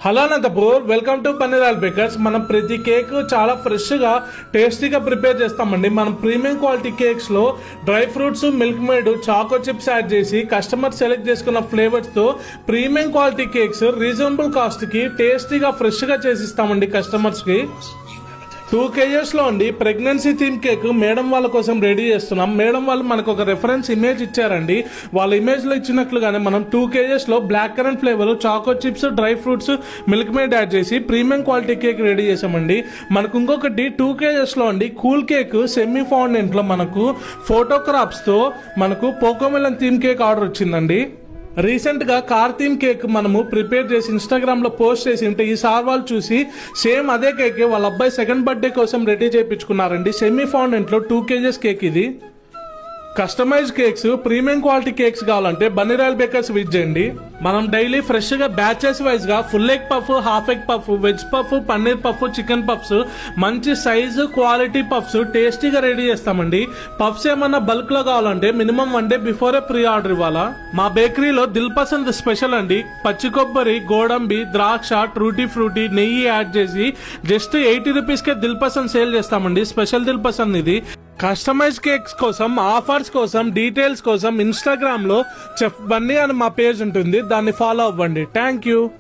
Hello Anantapur, welcome to Panneer oil bakers. మనం ప్రతి cake చాలా ఫ్రెష్గా టేస్టీగా ప్రిపేర్ చేస్తామండి. మనం ప్రీమియం క్వాలిటీ కేక్స్లో dry fruits, milk made, choco chips add చేసి కస్టమర్ సెలెక్ట్ చేసుకున్న ఫ్లేవర్స్తో ప్రీమియం క్వాలిటీ కేక్స్ రీజనబుల్ కాస్ట్కి టేస్టీగా ఫ్రెష్గా చేసిస్తామండి కస్టమర్స్కి. 2 kgs లో అండి ప్రెగ్నెన్సీ థీమ్ కేక్ మేడం వాళ్ళ కోసం రెడీ చేస్తున్నాం. మేడం వాళ్ళు మనకు ఒక రెఫరెన్స్ ఇమేజ్ ఇచ్చారండి. వాళ్ళ ఇమేజ్ లో ఇచ్చినట్లుగానే మనం 2 kgs లో black currant flavour, choco chips, dry fruits, milk made add చేసి ప్రీమియం క్వాలిటీ కేక్ రెడీ చేసామండి. మనకు ఇంకొకటి 2 kgs లో అండి కూల్ కేక్ సెమీ ఫౌండెంట్ లో మనకు ఫోటోగ్రాఫ్స్ తో మనకు పోకోమెలన్ థీమ్ కేక్ ఆర్డర్ వచ్చిందండి. రీసెంట్ గా కార్ థీమ్ కేక్ మనము ప్రిపేర్ చేసి ఇన్స్టాగ్రామ్ లో పోస్ట్ చేసి ఉంటే ఈ సార్ వాళ్ళు చూసి సేమ్ అదే కేక్ వాళ్ళ అబ్బాయి సెకండ్ బర్త్డే కోసం రెడీ చేయించుకున్నారండి. సెమీ ఫౌండెంట్ లో 2 kgs కేక్ ఇది. Customise cakes, premium quality cakes కావాలంటే పన్నీర్ ఆయిల్ బేకర్స్ విజిట్ చేయండి. మనం డైలీ ఫ్రెష్ గా బ్యాచెస్ వైజ్ గా full egg puff, half egg puff, veg puff, paneer puff, chicken puffs, మంచి సైజు క్వాలిటీ పఫ్స్ టేస్టీగా రెడీ చేస్తామండి. పఫ్స్ ఏమన్నా బల్క్ లో కావాలంటే minimum 1 day before pre order ఇవ్వాలా. మా బేకరీలో దిల్ పసంద్ స్పెషల్ అండి. పచ్చి కొబ్బరి, గోడంబి, ద్రాక్ష, ట్రూటీ ఫ్రూటీ, నెయ్యి యాడ్ చేసి జస్ట్ 80 rupees కే దిల్ పసంద్ సేల్ చేస్తామండి. స్పెషల్ దిల్ పసంద్ ఇది. కస్టమైజ్ కేక్స్ కోసం, ఆఫర్స్ కోసం, డీటెయిల్స్ కోసం ఇన్స్టాగ్రామ్ లో చెఫ్ బన్నీ అని మా పేజ్ ఉంటుంది, దాన్ని ఫాలో అవ్వండి. Thank you.